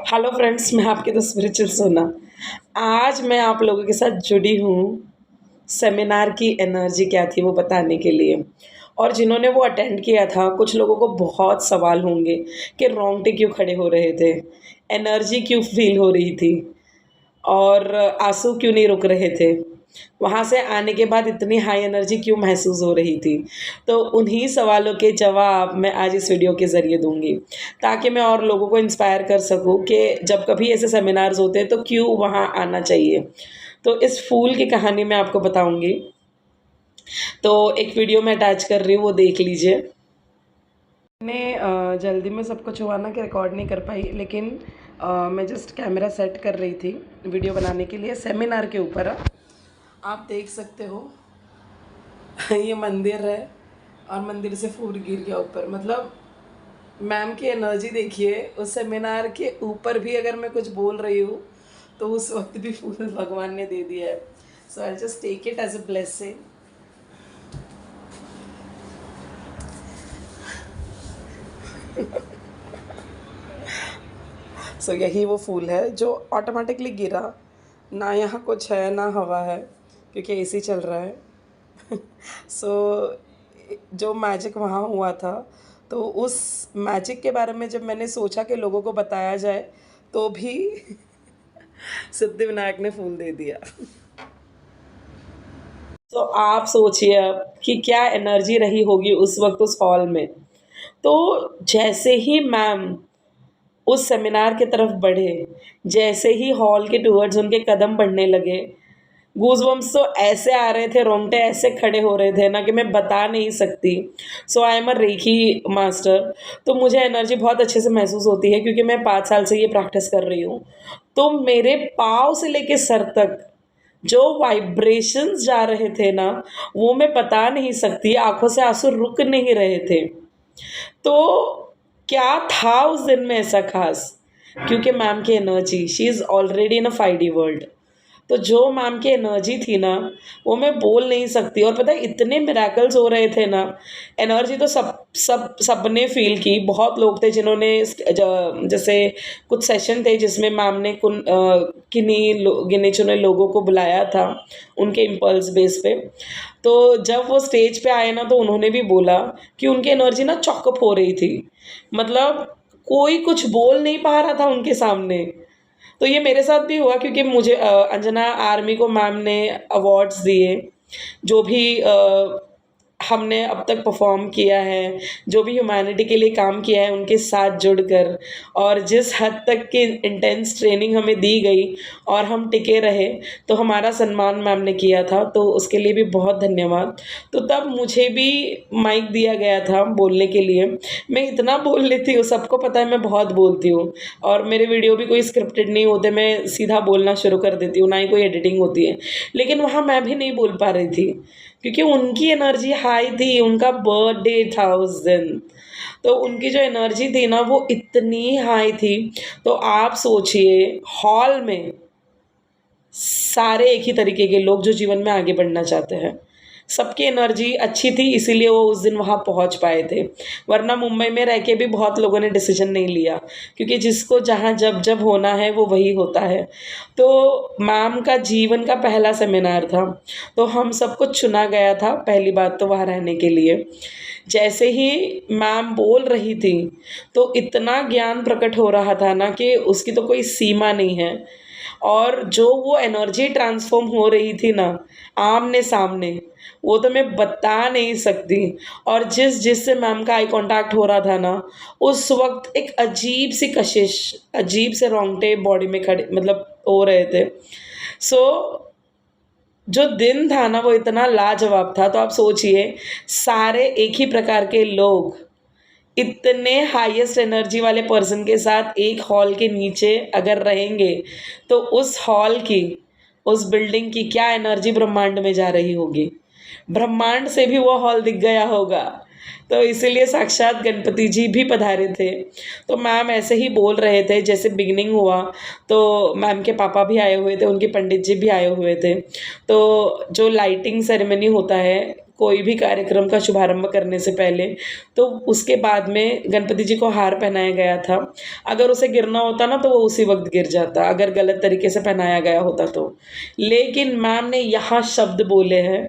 Hello friends, मैं आपकी the spiritual सोना। आज मैं आप लोगों के साथ जुड़ी हूँ सेमिनार की एनर्जी क्या थी वो बताने के लिए। और जिन्होंने वो अटेंड किया था, कुछ लोगों को बहुत सवाल होंगे कि रोंगटे क्यों खड़े हो रहे थे, एनर्जी क्यों फील हो रही थी और आंसू क्यों नहीं रुक रहे थे, वहाँ से आने के बाद इतनी हाई एनर्जी क्यों महसूस हो रही थी। तो उन्हीं सवालों के जवाब मैं आज इस वीडियो के ज़रिए दूँगी, ताकि मैं और लोगों को इंस्पायर कर सकूँ कि जब कभी ऐसे सेमिनार्स होते हैं तो क्यों वहाँ आना चाहिए। तो इस फूल की कहानी मैं आपको बताऊँगी। तो एक वीडियो मैं अटैच कर रही हूँ, वो देख लीजिए। मैंने जल्दी में सब कुछ हुआ ना कि रिकॉर्ड नहीं कर पाई, लेकिन मैं जस्ट कैमरा सेट कर रही थी वीडियो बनाने के लिए सेमिनार के ऊपर। आप देख सकते हो ये मंदिर है और मंदिर से फूल गिर गया ऊपर। मतलब मैम की एनर्जी देखिए, उस सेमिनार के ऊपर भी अगर मैं कुछ बोल रही हूँ तो उस वक्त भी फूल भगवान ने दे दिया है। So I just take it as a blessing. So यही वो फूल है जो ऑटोमेटिकली गिरा। ना यहाँ कुछ है ना हवा है, क्योंकि एसी चल रहा है। सो जो मैजिक वहाँ हुआ था, तो उस मैजिक के बारे में जब मैंने सोचा कि लोगों को बताया जाए, तो भी सिद्धिविनायक ने फूल दे दिया। तो आप सोचिए अब कि क्या एनर्जी रही होगी उस वक्त उस हॉल में। तो जैसे ही मैम उस सेमिनार की तरफ बढ़े, जैसे ही हॉल के टूवर्ड्स उनके कदम बढ़ने लगे, गूज़बम्प्स तो ऐसे आ रहे थे, रोंगटे ऐसे खड़े हो रहे थे ना कि मैं बता नहीं सकती। So I am a reiki master, तो मुझे एनर्जी बहुत अच्छे से महसूस होती है, क्योंकि मैं 5 साल से ये प्रैक्टिस कर रही हूँ। तो मेरे पाँव से लेके सर तक जो वाइब्रेशंस जा रहे थे ना, वो मैं बता नहीं सकती, आँखों से आँसू रुक नहीं रहे थे। तो क्या था उस दिन में ऐसा ख़ास? क्योंकि मैम की energy, she is already in a 5D world. तो जो मैम की एनर्जी थी ना, वो मैं बोल नहीं सकती। और पता है इतने मिरेकल्स हो रहे थे ना, एनर्जी तो सबने फ़ील की। बहुत लोग थे जिन्होंने जैसे कुछ सेशन थे जिसमें मैम ने किन्हीं गिने चुने लोगों को बुलाया था उनके इम्पल्स बेस पे। तो जब वो स्टेज पे आए ना, तो उन्होंने भी बोला कि उनकी एनर्जी ना चॉकअप हो रही थी। मतलब कोई कुछ बोल नहीं पा रहा था उनके सामने। तो ये मेरे साथ भी हुआ, क्योंकि मुझे अंजना आर्मी को मैम ने अवार्ड्स दिए। जो भी हमने अब तक परफॉर्म किया है, जो भी ह्यूमैनिटी के लिए काम किया है उनके साथ जुड़कर, और जिस हद तक की इंटेंस ट्रेनिंग हमें दी गई और हम टिके रहे, तो हमारा सम्मान मैम ने किया था। तो उसके लिए भी बहुत धन्यवाद। तो तब मुझे भी माइक दिया गया था बोलने के लिए। मैं इतना बोल लेती हूँ, सबको पता है मैं बहुत बोलती हूँ, और मेरे वीडियो भी कोई स्क्रिप्टेड नहीं होते, मैं सीधा बोलना शुरू कर देती हूँ, ना ही कोई एडिटिंग होती है। लेकिन वहाँ मैं भी नहीं बोल पा रही थी, क्योंकि उनकी एनर्जी हाई थी, उनका बर्थडे था उस दिन। तो उनकी जो एनर्जी थी ना, वो इतनी हाई थी। तो आप सोचिए, हॉल में सारे एक ही तरीके के लोग जो जीवन में आगे बढ़ना चाहते हैं, सबकी एनर्जी अच्छी थी, इसीलिए वो उस दिन वहाँ पहुँच पाए थे। वरना मुंबई में रह के भी बहुत लोगों ने डिसीजन नहीं लिया, क्योंकि जिसको जहाँ जब जब होना है वो वही होता है। तो मैम का जीवन का पहला सेमिनार था, तो हम सबको चुना गया था पहली बात तो वहाँ रहने के लिए। जैसे ही मैम बोल रही थी, तो इतना ज्ञान प्रकट हो रहा था ना कि उसकी तो कोई सीमा नहीं है। और जो वो एनर्जी ट्रांसफ़ॉर्म हो रही थी ना, आमने-सामने, वो तो मैं बता नहीं सकती। और जिससे मैम का आई कॉन्टैक्ट हो रहा था ना, उस वक़्त एक अजीब-सी कशिश, अजीब से रोंगटे बॉडी में खड़े मतलब हो रहे थे। सो जो दिन था ना, वो इतना लाजवाब था। तो आप सोचिए, सारे एक ही प्रकार के लोग इतने हाईएस्ट एनर्जी वाले पर्सन के साथ एक हॉल के नीचे अगर रहेंगे, तो उस हॉल की, उस बिल्डिंग की क्या एनर्जी ब्रह्मांड में जा रही होगी। ब्रह्मांड से भी वो हॉल दिख गया होगा। तो इसीलिए साक्षात गणपति जी भी पधारे थे। तो मैम ऐसे ही बोल रहे थे, जैसे बिगिनिंग हुआ, तो मैम के पापा भी आए हुए थे, उनके पंडित जी भी आए हुए थे। तो जो लाइटिंग सेरेमनी होता है, कोई भी कार्यक्रम का शुभारंभ करने से पहले, तो उसके बाद में गणपति जी को हार पहनाया गया था। अगर उसे गिरना होता ना तो वो उसी वक़्त गिर जाता, अगर गलत तरीके से पहनाया गया होता तो। लेकिन मैम ने यहाँ शब्द बोले हैं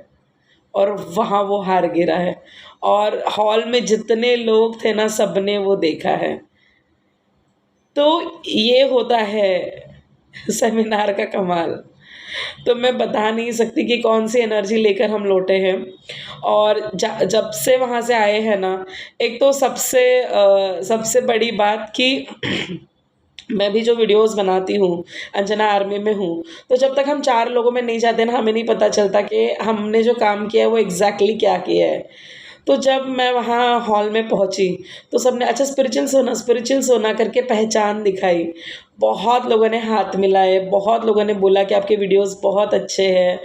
और वहाँ वो हार गिरा है, और हॉल में जितने लोग थे ना सबने वो देखा है। तो ये होता है सेमिनार का कमाल। तो मैं बता नहीं सकती कि कौन-सी एनर्जी लेकर हम लौटे हैं। और ज जब से वहाँ से आए हैं ना, एक तो सबसे बड़ी बात कि मैं भी जो वीडियोज़ बनाती हूँ, अंजना आर्मी में हूँ, तो जब तक हम 4 लोगों में नहीं जाते ना, हमें नहीं पता चलता कि हमने जो काम किया है वो एग्ज़ैक्टली क्या किया है। तो जब मैं वहाँ हॉल में पहुँची, तो सबने अच्छा स्पिरिचुअल सोना करके पहचान दिखाई। बहुत लोगों ने हाथ मिलाए, बहुत लोगों ने बोला कि आपके वीडियोज़ बहुत अच्छे हैं।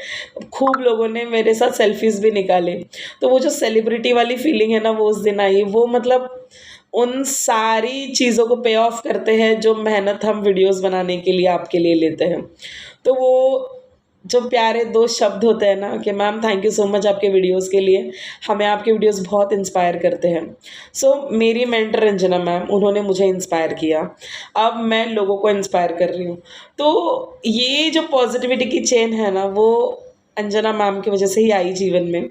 खूब लोगों ने मेरे साथ सेल्फ़ीज़ भी निकाले। तो वो जो सेलिब्रिटी वाली फ़ीलिंग है ना, वो उस दिन आई। वो मतलब उन सारी चीज़ों को पे ऑफ करते हैं जो मेहनत हम वीडियोज़ बनाने के लिए आपके लिए लेते हैं। तो वो जो प्यारे 2 शब्द होते हैं ना कि ma'am thank you so much आपके वीडियोज़ के लिए, हमें आपके वीडियोज़ बहुत इंस्पायर करते हैं। सो मेरी मेंटर अंजना मैम, उन्होंने मुझे इंस्पायर किया। अब मैं लोगों को इंस्पायर कर रही हूँ। तो ये जो पॉज़िटिविटी की चेन है ना, वो अंजना मैम की वज़ह से ही आई जीवन में।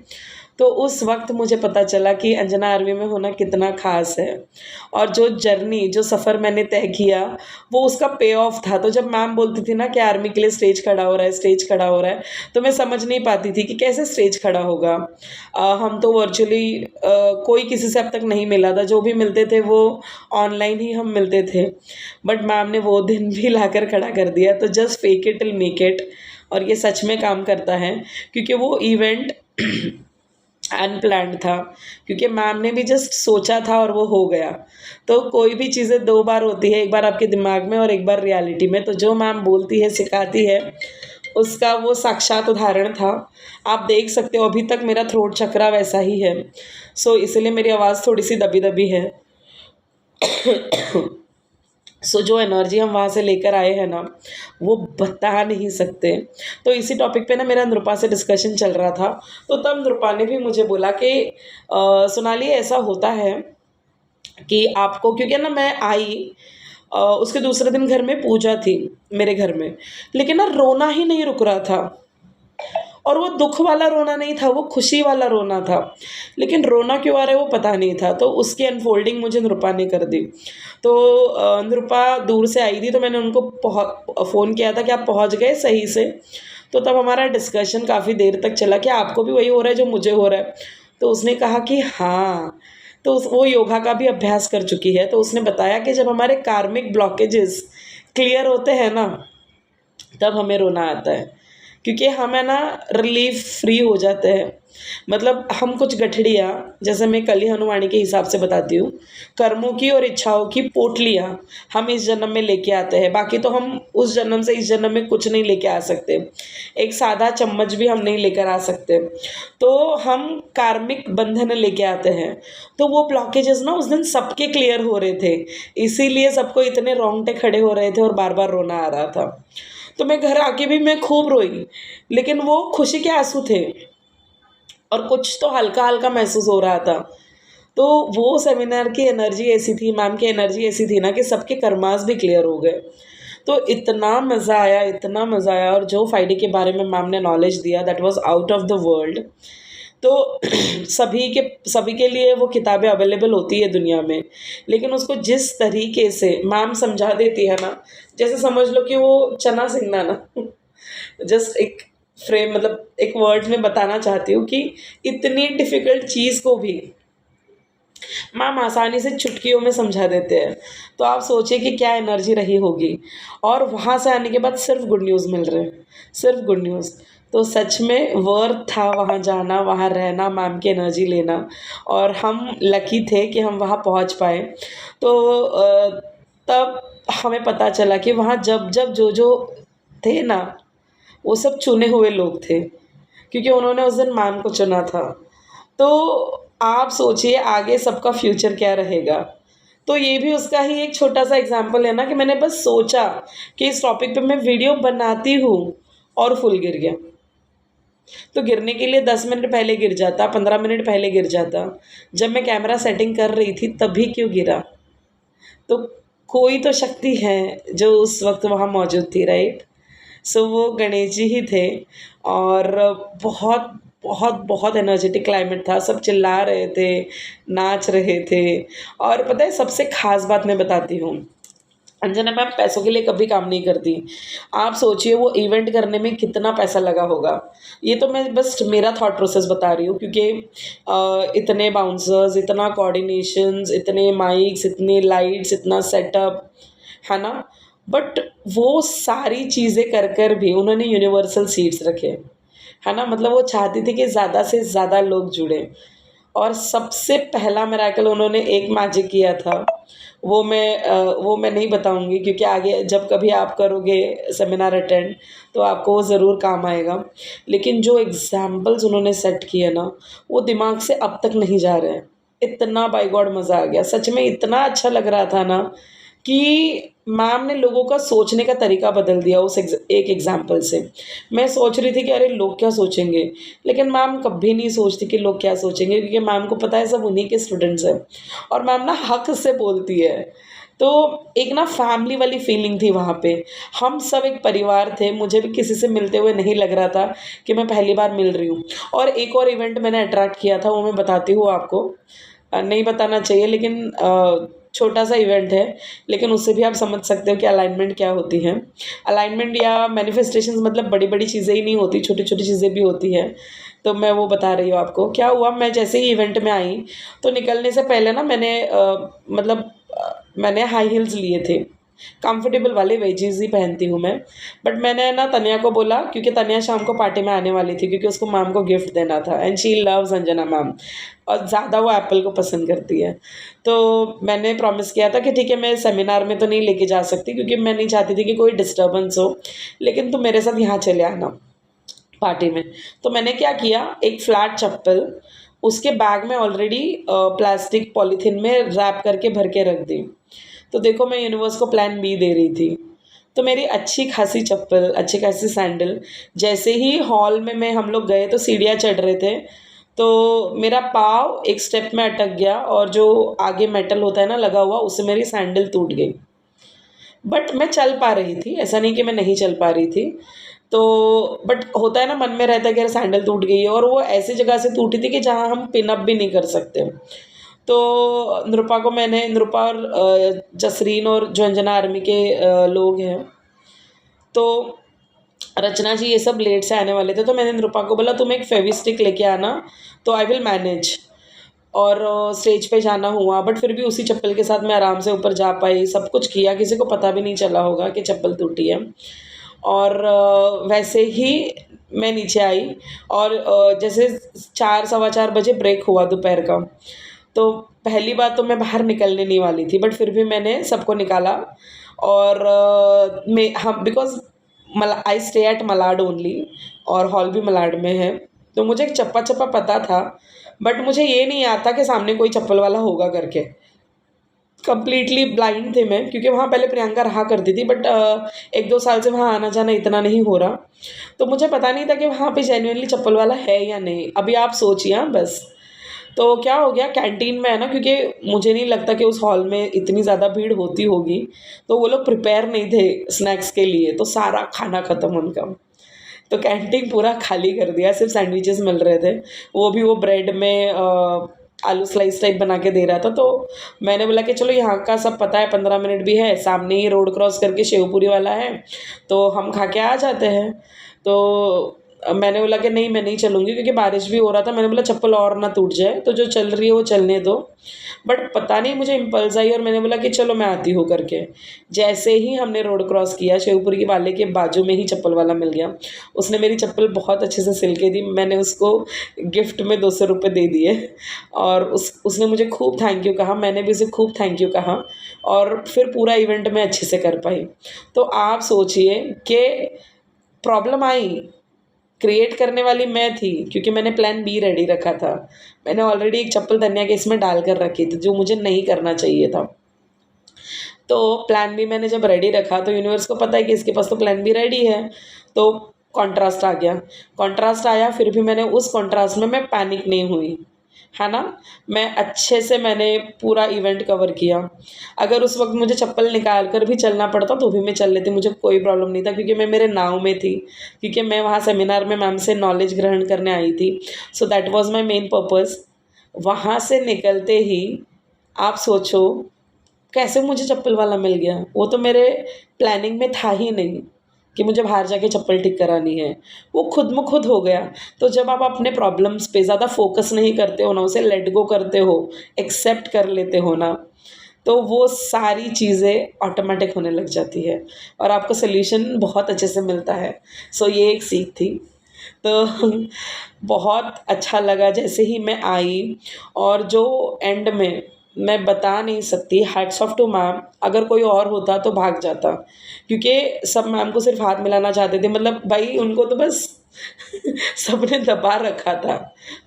तो उस वक़्त मुझे पता चला कि अंजना आर्मी में होना कितना ख़ास है, और जो जर्नी, जो सफ़र मैंने तय किया, वो उसका पे ऑफ था। तो जब मैम बोलती थी ना कि आर्मी के लिए स्टेज खड़ा हो रहा है, स्टेज खड़ा हो रहा है, तो मैं समझ नहीं पाती थी कि कैसे स्टेज खड़ा होगा। हम तो वर्चुअली कोई किसी से अब तक नहीं मिला था, जो भी मिलते थे वो ऑनलाइन ही हम मिलते थे। बट मैम ने वो दिन भी लाकर खड़ा कर दिया, तो just fake it till make it. और ये सच में काम करता है, क्योंकि वो इवेंट अनप्लैन्ड था, क्योंकि मैम ने भी जस्ट सोचा था और वो हो गया। तो कोई भी चीज़ें 2 बार होती है, एक बार आपके दिमाग में और एक बार रियलिटी में। तो जो मैम बोलती है, सिखाती है, उसका वो साक्षात उदाहरण था। आप देख सकते हो अभी तक मेरा थ्रोट चक्रा वैसा ही है। सो इसलिए मेरी आवाज़ थोड़ी-सी दबी-दबी है। सो जो एनर्जी हम वहाँ से लेकर आए हैं ना, वो बता नहीं सकते। तो इसी टॉपिक पे ना मेरा नृपा से डिस्कशन चल रहा था, तो तब नृपा ने भी मुझे बोला कि सोनाली ऐसा होता है कि आपको, क्योंकि ना मैं आई उसके दूसरे दिन घर में पूजा थी मेरे घर में, लेकिन ना रोना ही नहीं रुक रहा था। और वो दुःख वाला रोना नहीं था, वो खुशी वाला रोना था। लेकिन रोना क्यों आ रहा है वो पता नहीं था, तो उसकी अनफ़ोल्डिंग मुझे नृपा ने कर दी। तो नृपा दूर से आई थी, तो मैंने उनको फ़ोन किया था कि आप पहुँच गए सही से? तो तब हमारा डिस्कशन काफ़ी देर तक चला कि आपको भी वही हो रहा है जो मुझे हो रहा है? तो उसने कहा कि हाँ, तो वो योगा का भी अभ्यास कर चुकी है। तो उसने बताया कि जब हमारे कार्मिक ब्लॉकेजेस क्लियर होते हैं ना, तब हमें रोना आता है, क्योंकि हम है ना रिलीफ फ्री हो जाते हैं। मतलब हम कुछ गठड़ियाँ, जैसे मैं कली हनुमानी के हिसाब से बताती हूँ, कर्मों की और इच्छाओं की पोटलियाँ हम इस जन्म में लेके आते हैं। बाकी तो हम उस जन्म से इस जन्म में कुछ नहीं लेके आ सकते, एक सादा चम्मच भी हम नहीं लेकर आ सकते। तो हम कार्मिक बंधन लेके आते हैं। तो वो ब्लॉकेजेस ना उस दिन सबके क्लियर हो रहे थे, इसीलिए सबको इतने रोंगटे खड़े हो रहे थे और बार बार रोना आ रहा था। तो मैं घर आके भी मैं खूब रोई, लेकिन वो खुशी के आंसू थे, और कुछ तो हल्का-हल्का महसूस हो रहा था। तो वो सेमिनार की एनर्जी ऐसी थी, मैम की एनर्जी ऐसी थी ना कि सबके कर्मास भी क्लियर हो गए। तो इतना मज़ा आया, इतना मज़ा आया, और जो फ़ायदे के बारे में मैम ने नॉलेज दिया that was out of the world. तो सभी के लिए वो किताबें अवेलेबल होती है दुनिया में, लेकिन उसको जिस तरीके से मैम समझा देती है ना, जैसे समझ लो कि वो चना सिंगना ना जस्ट एक फ्रेम, मतलब एक वर्ड में बताना चाहती हूँ कि इतनी डिफ़िकल्ट चीज़ को भी मैम आसानी से चुटकियों में समझा देते हैं। तो आप सोचिए कि क्या एनर्जी रही होगी, और वहाँ से आने के बाद सिर्फ़ गुड न्यूज़ मिल रहे हैं, सिर्फ़ गुड न्यूज़। तो सच में वर्थ था वहाँ जाना, वहाँ रहना, मैम की एनर्जी लेना, और हम लकी थे कि हम वहाँ पहुँच पाए। तो तब हमें पता चला कि वहाँ जब जो थे ना, वो सब चुने हुए लोग थे, क्योंकि उन्होंने उस दिन मैम को चुना था। तो आप सोचिए आगे सबका फ्यूचर क्या रहेगा। तो ये भी उसका ही एक छोटा-सा एग्ज़ाम्पल है ना कि मैंने बस सोचा कि इस टॉपिक पे मैं वीडियो बनाती हूँ और फूल गिर गया। तो गिरने के लिए 10 मिनट पहले गिर जाता, 15 मिनट पहले गिर जाता। जब मैं कैमरा सेटिंग कर रही थी तभी क्यों गिरा? तो कोई तो शक्ति है जो उस वक़्त वहाँ मौजूद थी, राइट? सो वो गणेश जी ही थे। और बहुत, बहुत, बहुत एनर्जेटिक क्लाइमेट था, सब चिल्ला रहे थे, नाच रहे थे। और पता है सबसे ख़ास बात मैं बताती हूँ, अंजना मैम पैसों के लिए कभी काम नहीं करती। आप सोचिए वो इवेंट करने में कितना पैसा लगा होगा। ये तो मैं बस मेरा थॉट प्रोसेस बता रही हूँ, क्योंकि इतने बाउंसर्स, इतना कोऑर्डिनेशंस, इतने माइक्स, इतनी लाइट्स, इतना सेटअप, है ना? बट वो सारी चीज़ें कर भी उन्होंने यूनिवर्सल सीट्स रखे, है ना? मतलब वो चाहती थी कि ज़्यादा से ज़्यादा लोग जुड़ें। और सबसे पहला मिरेकल उन्होंने एक मैजिक किया था, वो मैं नहीं बताऊँगी, क्योंकि आगे जब कभी आप करोगे सेमिनार अटेंड तो आपको वो ज़रूर काम आएगा। लेकिन जो एग्ज़ाम्पल्स उन्होंने सेट किए ना, वो दिमाग से अब तक नहीं जा रहे हैं। इतना बाय गॉड मज़ा आ गया, सच में इतना अच्छा लग रहा था ना कि मैम ने लोगों का सोचने का तरीका बदल दिया उस एक एग्ज़ाम्पल से। मैं सोच रही थी कि अरे लोग क्या सोचेंगे? लेकिन मैम कभी नहीं सोचती कि लोग क्या सोचेंगे, क्योंकि मैम को पता है सब उन्हीं के स्टूडेंट्स हैं और मैम ना हक से बोलती है। तो एक ना फैमिली वाली फीलिंग थी वहाँ पे। हम सब एक परिवार थे, मुझे भी किसी से मिलते हुए नहीं लग रहा था कि मैं पहली बार मिल रही हूँ। और एक और इवेंट मैंने अट्रैक्ट किया था, वो मैं बताती हूँ आपको। नहीं बताना चाहिए, लेकिन छोटा-सा इवेंट है, लेकिन उससे भी आप समझ सकते हो कि अलाइनमेंट क्या होती है। अलाइनमेंट या मैनिफेस्टेशंस मतलब बड़ी-बड़ी चीज़ें ही नहीं होती, छोटी-छोटी चीज़ें भी होती हैं। तो मैं वो बता रही हूँ आपको। क्या हुआ, मैं जैसे ही इवेंट में आई, तो निकलने से पहले ना मैंने हाई हील्स लिए थे। कंफर्टेबल वाले वेजीज़ ही पहनती हूँ मैं। बट मैंने ना तन्या को बोला, क्योंकि तन्या शाम को पार्टी में आने वाली थी, क्योंकि उसको मैम को गिफ्ट देना था and she loves Anjana ma'am, और ज़्यादा वो एप्पल को पसंद करती है। तो मैंने प्रॉमिस किया था कि ठीक है, मैं सेमिनार में तो नहीं लेके जा सकती, क्योंकि मैं नहीं चाहती थी कि कोई डिस्टर्बेंस हो, लेकिन तुम मेरे साथ यहाँ चले आना पार्टी में। तो मैंने क्या किया, एक फ्लैट चप्पल उसके बैग में ऑलरेडी प्लास्टिक पॉलीथीन में रैप करके भर के रख दी। तो देखो मैं यूनिवर्स को प्लान बी दे रही थी। तो मेरी अच्छी खासी चप्पल, अच्छी खासी सैंडल, जैसे ही हॉल में हम लोग गए तो सीढ़ियाँ चढ़ रहे थे, तो मेरा पाँव एक स्टेप में अटक गया और जो आगे मेटल होता है ना लगा हुआ, उससे मेरी सैंडल टूट गई। बट मैं चल पा रही थी, ऐसा नहीं कि मैं नहीं चल पा रही थी। तो बट होता है ना, मन में रहता है कि यार सैंडल टूट गई है, और वो ऐसी जगह से टूटी थी कि जहाँ हम पिन अप भी नहीं कर सकते। तो नृपा और जसरीन और जो अंजना आर्मी के लोग हैं, तो रचना जी ये सब लेट से आने वाले थे, तो मैंने नृपा को बोला तुम एक फेविस्टिक लेके आना, तो आई विल मैनेज। और स्टेज पे जाना हुआ, बट फिर भी उसी चप्पल के साथ मैं आराम से ऊपर जा पाई, सब कुछ किया, किसी को पता भी नहीं चला होगा कि चप्पल टूटी है। और वैसे ही मैं नीचे आई, और जैसे 4 सवा 4 बजे ब्रेक हुआ दोपहर का, तो पहली बात तो मैं बाहर निकलने नहीं वाली थी, बट फिर भी मैंने सबको निकाला। और मैं हम because I stay at Malad only, और हॉल भी मलाड में है, तो मुझे एक चप्पा-चप्पा पता था, बट मुझे ये नहीं आता कि सामने कोई चप्पल वाला होगा करके। कंप्लीटली ब्लाइंड थे मैं, क्योंकि वहाँ पहले प्रियंका रहा करती थी, बट 1-2 साल से वहाँ आना-जाना इतना नहीं हो रहा। तो मुझे पता नहीं था कि वहाँ पे जेन्युइनली चप्पल वाला है या नहीं। अभी आप सोचिए, हाँ, बस। तो क्या हो गया, कैंटीन में है ना, क्योंकि मुझे नहीं लगता कि उस हॉल में इतनी ज़्यादा भीड़ होती होगी, तो वो लोग प्रिपेयर नहीं थे स्नैक्स के लिए, तो सारा खाना ख़त्म उनका। तो कैंटीन पूरा खाली कर दिया, सिर्फ सैंडविचेस मिल रहे थे, वो भी वो ब्रेड में आलू स्लाइस टाइप बना के दे रहा था। तो मैंने बोला कि चलो यहाँ का सब पता है, 15 मिनट भी है, सामने ही रोड क्रॉस करके शेवपुरी वाला है, तो हम खा के आ जाते हैं। तो मैंने बोला कि नहीं, मैं नहीं चलूँगी, क्योंकि बारिश भी हो रहा था। मैंने बोला चप्पल और ना टूट जाए, तो जो चल रही है वो चलने दो। बट पता नहीं मुझे इम्पल्स आई और मैंने बोला कि चलो मैं आती हूँ करके। जैसे ही हमने रोड क्रॉस किया, शिवपुरी वाले के बाजू में ही चप्पल वाला मिल गया। उसने मेरी चप्पल बहुत अच्छे से सिल के दी, मैंने उसको गिफ्ट में 200 रुपये दे दिए, और उसने मुझे खूब थैंक यू कहा, मैंने भी उसे खूब थैंक यू कहा, और फिर पूरा इवेंट मैं अच्छे से कर पाई। तो आप सोचिए कि प्रॉब्लम आई, क्रिएट करने वाली मैं थी, क्योंकि मैंने प्लान बी रेडी रखा था। मैंने ऑलरेडी एक चप्पल धनिया के इसमें डाल कर रखी थी, जो मुझे नहीं करना चाहिए था। तो प्लान बी मैंने जब रेडी रखा, तो यूनिवर्स को पता है कि इसके पास तो प्लान बी रेडी है, तो कॉन्ट्रास्ट आ गया। कॉन्ट्रास्ट आया, फिर भी मैंने उस कॉन्ट्रास्ट में मैं पैनिक नहीं हुई, है ना? मैं अच्छे से मैंने पूरा इवेंट कवर किया। अगर उस वक़्त मुझे चप्पल निकाल कर भी चलना पड़ता तो भी मैं चल लेती, मुझे कोई प्रॉब्लम नहीं था, क्योंकि मैं मेरे नाव में थी, क्योंकि मैं वहाँ सेमिनार में मैम से नॉलेज ग्रहण करने आई थी। So that was my main purpose. वहाँ से निकलते ही आप सोचो कैसे मुझे चप्पल वाला मिल गया, वो तो मेरे प्लानिंग में था ही नहीं कि मुझे बाहर जाके चप्पल ठीक करानी है, वो खुद म खुद हो गया। तो जब आप अपने प्रॉब्लम्स पे ज़्यादा फोकस नहीं करते हो ना, उसे लेट गो करते हो, एक्सेप्ट कर लेते हो ना, तो वो सारी चीज़ें ऑटोमेटिक होने लग जाती है और आपको सॉल्यूशन बहुत अच्छे से मिलता है। सो ये एक सीख थी। तो बहुत अच्छा लगा जैसे ही मैं आई, और जो एंड में मैं बता नहीं सकती, हैट्स ऑफ टू मैम। अगर कोई और होता तो भाग जाता, क्योंकि सब मैम को सिर्फ हाथ मिलाना चाहते थे, मतलब भाई उनको तो बस सबने दबा रखा था,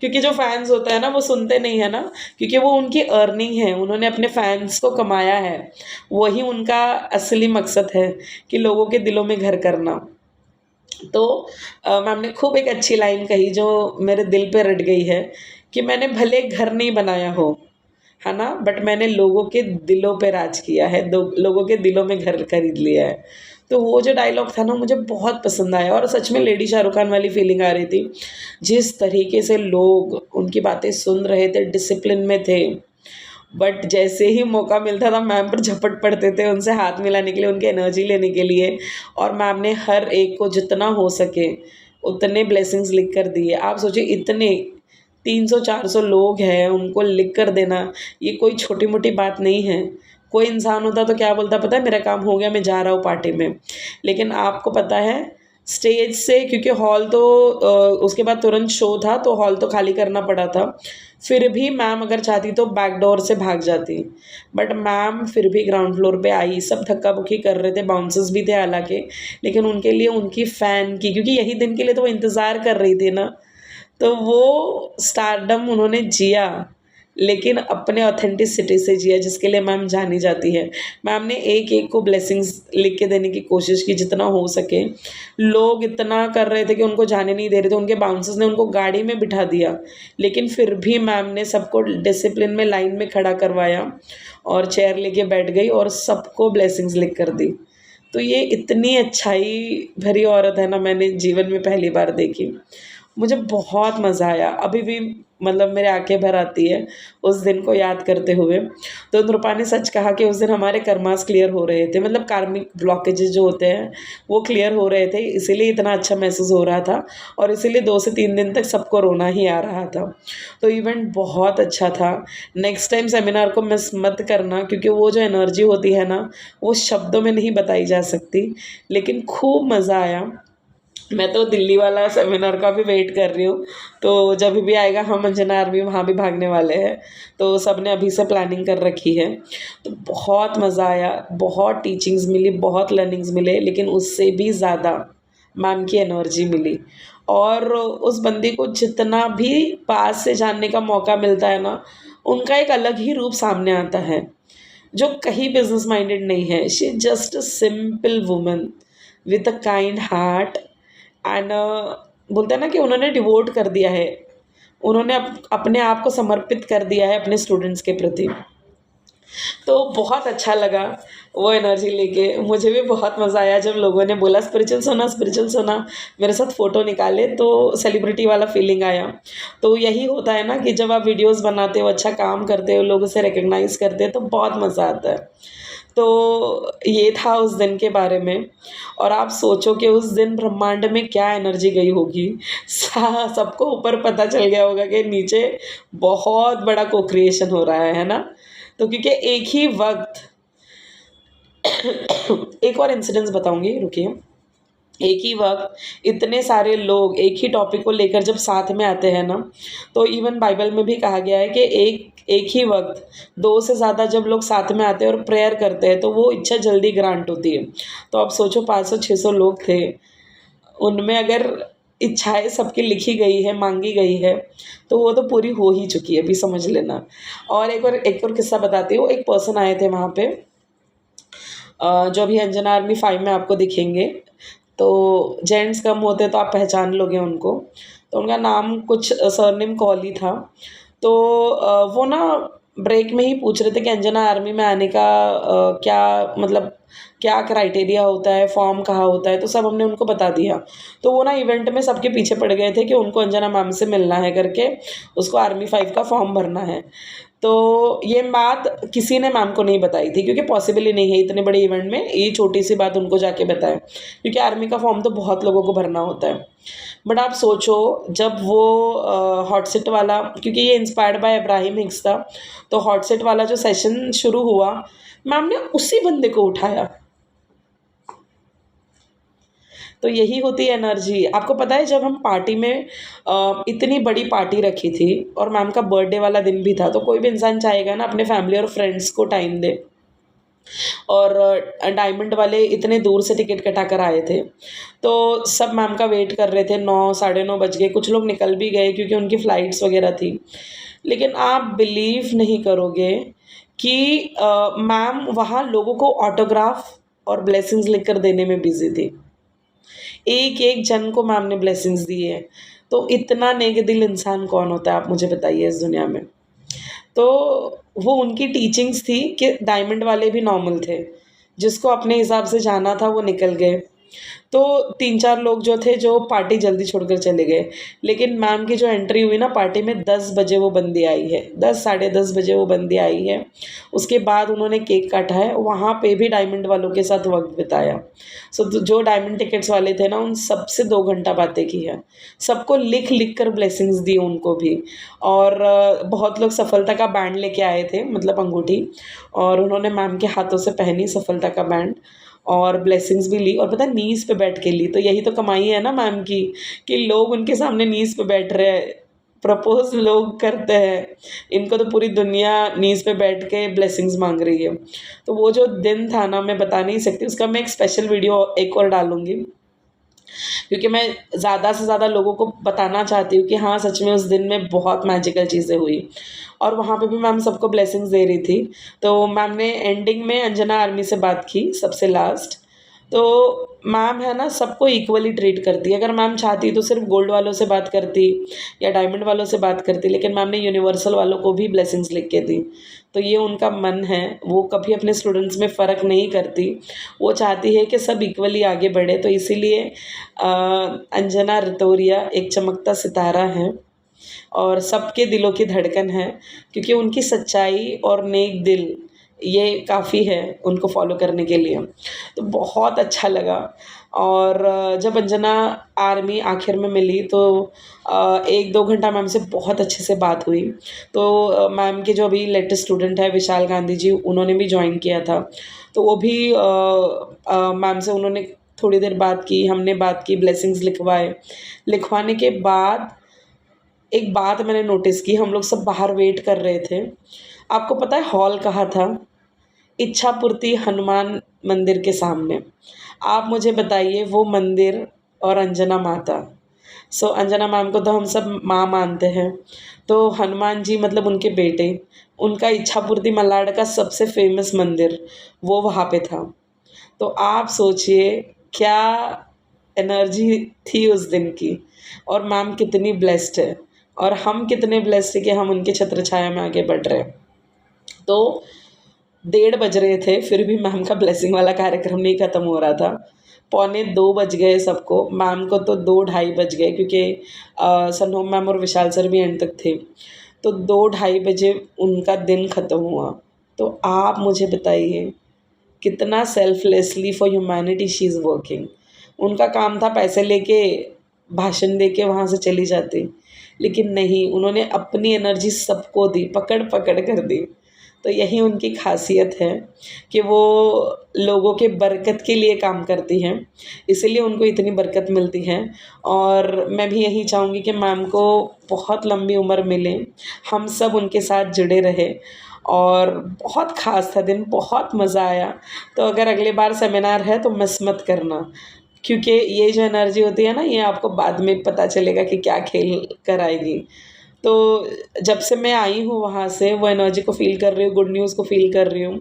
क्योंकि जो फैंस होता है ना वो सुनते नहीं है ना, क्योंकि वो उनकी अर्निंग है, उन्होंने अपने फैंस को कमाया है, वही उनका असली मकसद है कि लोगों के दिलों में घर करना। तो मैम ने खूब एक अच्छी लाइन कही जो मेरे दिल पे रट गई है, कि मैंने भले घर नहीं बनाया हो, है ना, बट मैंने लोगों के दिलों पे राज किया है, दो लोगों के दिलों में घर खरीद लिया है। तो वो जो डायलॉग था ना मुझे बहुत पसंद आया, और सच में लेडी शाहरुख खान वाली फीलिंग आ रही थी। जिस तरीके से लोग उनकी बातें सुन रहे थे, डिसिप्लिन में थे, बट जैसे ही मौका मिलता था मैम पर झपट पड़ते थे, उनसे हाथ मिलाने के लिए, उनकी एनर्जी लेने के लिए। और मैम ने हर एक को जितना हो सके उतने ब्लेसिंग्स लिख कर दिए। आप सोचिए, इतने 300-400 लोग हैं, उनको लिख कर देना ये कोई छोटी मोटी बात नहीं है। कोई इंसान होता तो क्या बोलता पता है, मेरा काम हो गया, मैं जा रहा हूँ पार्टी में। लेकिन आपको पता है, स्टेज से, क्योंकि हॉल तो उसके बाद तुरंत शो था तो हॉल तो खाली करना पड़ा था, फिर भी मैम अगर चाहती तो बैक डोर से भाग जाती, बट मैम फिर भी ग्राउंड फ्लोर पे आई। सब धक्का मुक्की कर रहे थे, बाउंसर्स भी थे हालांकि, लेकिन उनके लिए, उनकी फ़ैन की, क्योंकि यही दिन के लिए तो वो इंतज़ार कर रही थी ना, तो वो स्टारडम उन्होंने जिया, लेकिन अपने ऑथेंटिसिटी से जिया, जिसके लिए मैम जानी जाती है। मैम ने एक-एक को ब्लेसिंग्स लिख के देने की कोशिश की जितना हो सके। लोग इतना कर रहे थे कि उनको जाने नहीं दे रहे थे, उनके बाउंसर्स ने उनको गाड़ी में बिठा दिया, लेकिन फिर भी मैम ने सबको डिसिप्लिन में लाइन में खड़ा करवाया और चेयर लेके बैठ गई और सबको ब्लेसिंग्स लिख कर दी। तो ये इतनी अच्छाई भरी औरत है ना, मैंने जीवन में पहली बार देखी। मुझे बहुत मज़ा आया, अभी भी मतलब मेरे आँखें भर आती है उस दिन को याद करते हुए। तो नृपा ने सच कहा कि उस दिन हमारे कर्मास क्लियर हो रहे थे, मतलब कार्मिक ब्लॉकेजेस जो होते हैं वो क्लियर हो रहे थे, इसीलिए इतना अच्छा महसूस हो रहा था, और इसीलिए 2 से 3 दिन तक सबको रोना ही आ रहा था। तो इवेंट बहुत अच्छा था। नेक्स्ट टाइम सेमिनार को मिस मत करना, क्योंकि वो जो एनर्जी होती है ना, वो शब्दों में नहीं बताई जा सकती, लेकिन खूब मज़ा आया। मैं तो दिल्ली वाला सेमिनार का भी वेट कर रही हूँ, तो जब भी आएगा हम अंजना आर्मी वहाँ भी भागने वाले हैं, तो सब ने अभी से प्लानिंग कर रखी है। तो बहुत मज़ा आया, बहुत टीचिंग्स मिली, बहुत लर्निंग्स मिले, लेकिन उससे भी ज़्यादा मैम की एनर्जी मिली। और उस बंदी को जितना भी पास से जानने का मौका मिलता है ना, उनका एक अलग ही रूप सामने आता है, जो कहीं बिजनेस माइंडेड नहीं है। She just a simple woman with a kind heart, and बोलते हैं ना कि उन्होंने डिवोट कर दिया है, उन्होंने अपने आप को समर्पित कर दिया है अपने स्टूडेंट्स के प्रति। तो बहुत अच्छा लगा वो एनर्जी लेके। मुझे भी बहुत मज़ा आया जब लोगों ने बोला स्पिरिचुअल सोना, स्पिरिचुअल सोना, मेरे साथ फ़ोटो निकाले, तो सेलिब्रिटी वाला फीलिंग आया। तो यही होता है ना कि जब आप वीडियोस बनाते हो, अच्छा काम करते हो, लोग उसे रिकॉग्नाइज़ करते हैं, तो बहुत मज़ा आता है। तो ये था उस दिन के बारे में। और आप सोचो कि उस दिन ब्रह्मांड में क्या एनर्जी गई होगी। सबको ऊपर पता चल गया होगा कि नीचे बहुत बड़ा को क्रिएशन हो रहा है ना? तो क्योंकि एक ही वक्त एक और इंसिडेंस बताऊंगी, रुकिए। एक ही वक्त इतने सारे लोग एक ही टॉपिक को लेकर जब साथ में आते हैं ना, तो इवन बाइबल में भी कहा गया है कि एक एक ही वक्त 2 से ज़्यादा जब लोग साथ में आते हैं और प्रेयर करते हैं तो वो इच्छा जल्दी ग्रांट होती है। तो आप सोचो 500-600 लोग थे, उनमें अगर इच्छाएँ सबकी लिखी गई है, माँगी गई है, तो वो तो पूरी हो ही चुकी है, अभी समझ लेना। और एक और किस्सा बताती हूँ। एक पर्सन आए थे वहाँ पे, जो अभी अंजना आर्मी 5 में आपको दिखेंगे। तो जेंट्स कम होते तो आप पहचान लोगे उनको। तो उनका नाम कुछ सरनेम कौली था। तो वो ना ब्रेक में ही पूछ रहे थे कि अंजना आर्मी में आने का क्या मतलब क्या क्राइटेरिया होता है, फॉर्म कहाँ होता है, तो सब हमने उनको बता दिया। तो वो ना इवेंट में सबके पीछे पड़ गए थे कि उनको अंजना मैम से मिलना है करके, उसको आर्मी 5 का फॉर्म भरना है। तो ये बात किसी ने मैम को नहीं बताई थी क्योंकि पॉसिबल ही नहीं है इतने बड़े इवेंट में ये छोटी सी बात उनको जाके बताएं, क्योंकि आर्मी का फॉर्म तो बहुत लोगों को भरना होता है। बट आप सोचो, जब वो हॉट सीट वाला, क्योंकि ये इंस्पायर्ड बाय इब्राहिम हिग्स था, तो हॉट सीट वाला जो सेशन शुरू हुआ, मैम ने उसी बंदे को उठाया। तो यही होती है एनर्जी। आपको पता है जब हम पार्टी में इतनी बड़ी पार्टी रखी थी और मैम का बर्थडे वाला दिन भी था, तो कोई भी इंसान चाहेगा ना अपने फैमिली और फ्रेंड्स को टाइम दे। और डायमंड वाले इतने दूर से टिकट कटा कर आए थे, तो सब मैम का वेट कर रहे थे। 9 साढ़े 9 बज गए, कुछ लोग निकल भी गए क्योंकि उनकी फ़्लाइट्स वगैरह थी। लेकिन आप बिलीव नहीं करोगे कि मैम वहाँ लोगों को ऑटोग्राफ और ब्लेसिंग्स लिख कर देने में बिज़ी थी। एक एक जन को मैम ने ब्लेसिंग्स दी है। तो इतना नेक दिल इंसान कौन होता है, आप मुझे बताइए इस दुनिया में। तो वो उनकी टीचिंग्स थी कि डायमंड वाले भी नॉर्मल थे, जिसको अपने हिसाब से जाना था वो निकल गए। तो 3-4 लोग जो थे जो पार्टी जल्दी छोड़कर चले गए। लेकिन मैम की जो एंट्री हुई ना पार्टी में, 10 बजे वो बंदी आई है, 10 साढ़े 10 बजे वो बंदी आई है। उसके बाद उन्होंने केक काटा है, वहाँ पे भी डायमंड वालों के साथ वक्त बिताया। जो डायमंड टिकट्स वाले थे ना, उन सबसे 2 घंटा बातें की है। सबको लिख लिख कर ब्लेसिंग्स दी उनको भी। और बहुत लोग सफलता का बैंड लेके आए थे, मतलब अंगूठी, और उन्होंने मैम के हाथों से पहनी सफलता का बैंड और ब्लेसिंग्स भी ली। और पता है नीज़ पे बैठ के ली। तो यही तो कमाई है ना मैम की, कि लोग उनके सामने नीज़ पे बैठ रहे हैं, प्रपोज लोग करते हैं। इनको तो पूरी दुनिया नीज़ पे बैठ के ब्लेसिंग्स मांग रही है। तो वो जो दिन था ना, मैं बता नहीं सकती, उसका मैं एक स्पेशल वीडियो एक और डालूंगी, क्योंकि मैं ज़्यादा से ज़्यादा लोगों को बताना चाहती हूँ कि हाँ सच में उस दिन में बहुत मैजिकल चीज़ें हुई। और वहाँ पे भी मैम सबको ब्लेसिंग्स दे रही थी। तो मैम ने एंडिंग में अंजना आर्मी से बात की सबसे लास्ट। तो मैम है ना सबको इक्वली ट्रीट करती है। अगर मैम चाहती तो सिर्फ गोल्ड वालों से बात करती या डायमंड वालों से बात करती, लेकिन मैम ने यूनिवर्सल वालों को भी ब्लेसिंग्स लिख के दी। तो ये उनका मन है, वो कभी अपने स्टूडेंट्स में फ़र्क नहीं करती। वो चाहती है कि सब इक्वली आगे बढ़े। तो इसीलिए अंजना रतौरिया एक चमकता सितारा है और सबके दिलों की धड़कन है, क्योंकि उनकी सच्चाई और नेक दिल ये काफ़ी है उनको फॉलो करने के लिए। तो बहुत अच्छा लगा। और जब अंजना आर्मी आखिर में मिली तो 1-2 घंटा मैम से बहुत अच्छे से बात हुई। तो मैम के जो अभी लेटेस्ट स्टूडेंट है विशाल गांधी जी, उन्होंने भी ज्वाइन किया था। तो वो भी मैम से उन्होंने थोड़ी देर बात की, हमने बात की, ब्लेसिंग्स लिखवाए। लिखवाने के बाद एक बात मैंने नोटिस की, हम लोग सब बाहर वेट कर रहे थे। आपको पता है हॉल कहाँ था? इच्छापुरती हनुमान मंदिर के सामने। आप मुझे बताइए वो मंदिर और अंजना माता। सो अंजना मैम को तो हम सब माँ मानते हैं, तो हनुमान जी मतलब उनके बेटे, उनका इच्छापुरती मलाड का सबसे फेमस मंदिर वो वहाँ पे था। तो आप सोचिए क्या एनर्जी थी उस दिन की, और मैम कितनी ब्लेस्ड है और हम कितने ब्लेस्ड है कि हम उनके छत्र छाया में आगे बढ़ रहे हैं। तो 1:30 बज रहे थे, फिर भी मैम का ब्लेसिंग वाला कार्यक्रम नहीं ख़त्म हो रहा था। 1:45 बज गए सबको, मैम को तो 2-2:30 बज गए, क्योंकि सनोम मैम और विशाल सर भी एंड तक थे। तो 2-2:30 बजे उनका दिन ख़त्म हुआ। तो आप मुझे बताइए कितना selflessly for humanity she is working. उनका काम था पैसे लेके भाषण दे के वहाँ से चली जाती, लेकिन नहीं, उन्होंने अपनी एनर्जी सबको दी, पकड़ पकड़ कर दी। तो यही उनकी खासियत है कि वो लोगों के बरकत के लिए काम करती हैं, इसीलिए उनको इतनी बरकत मिलती है। और मैं भी यही चाहूँगी कि मैम को बहुत लंबी उम्र मिले, हम सब उनके साथ जुड़े रहे। और बहुत ख़ास था दिन, बहुत मज़ा आया। तो अगर अगली बार सेमिनार है तो मिस मत करना, क्योंकि ये जो एनर्जी होती है ना, ये आपको बाद में पता चलेगा कि क्या खेल कर आएगी। तो जब से मैं आई हूँ वहाँ से, वो एनर्जी को फ़ील कर रही हूँ, गुड न्यूज़ को फ़ील कर रही हूँ।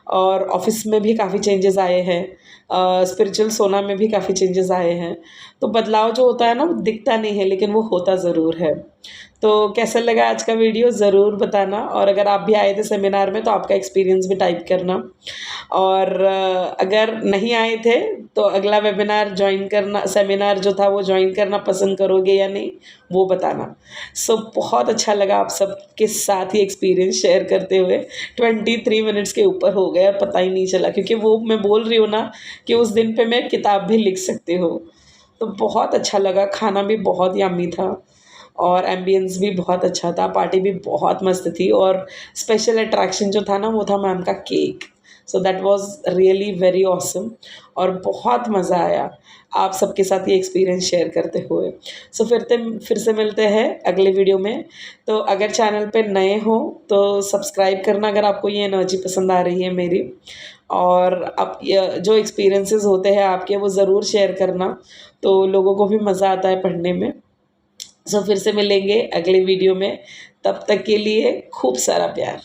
और ऑफ़िस में भी काफ़ी चेंजेस आए हैं। स्पिरिचुअल सोना में भी काफ़ी चेंजेस आए हैं। तो बदलाव जो होता है ना वो दिखता नहीं है, लेकिन वो होता ज़रूर है। तो कैसा लगा आज का वीडियो ज़रूर बताना, और अगर आप भी आए थे सेमिनार में तो आपका एक्सपीरियंस भी टाइप करना। और अगर नहीं आए थे तो अगला वेबिनार जॉइन करना, सेमिनार जो था वो जॉइन करना पसंद करोगे या नहीं, वो बताना। सो बहुत अच्छा लगा आप सबके साथ ही एक्सपीरियंस शेयर करते हुए। 23 मिनट्स के ऊपर हो गए और पता ही नहीं चला, क्योंकि वो मैं बोल रही हूँ ना कि उस दिन पे मैं किताब भी लिख सकती हूँ। तो बहुत अच्छा लगा, खाना भी बहुत यम्मी था और एम्बियंस भी बहुत अच्छा था, पार्टी भी बहुत मस्त थी, और स्पेशल अट्रैक्शन जो था ना वो था मैम का cake. So that was really very awesome, और बहुत मज़ा आया आप सबके साथ ये एक्सपीरियंस शेयर करते हुए। सो फिर से मिलते हैं अगले वीडियो में। तो अगर चैनल पे नए हो तो सब्सक्राइब करना अगर आपको ये एनर्जी पसंद आ रही है मेरी, और आप जो एक्सपीरियंसेस होते हैं आपके वो ज़रूर शेयर करना, तो लोगों को भी मज़ा आता है पढ़ने में। सो फिर से मिलेंगे अगले वीडियो में, तब तक के लिए खूब सारा प्यार।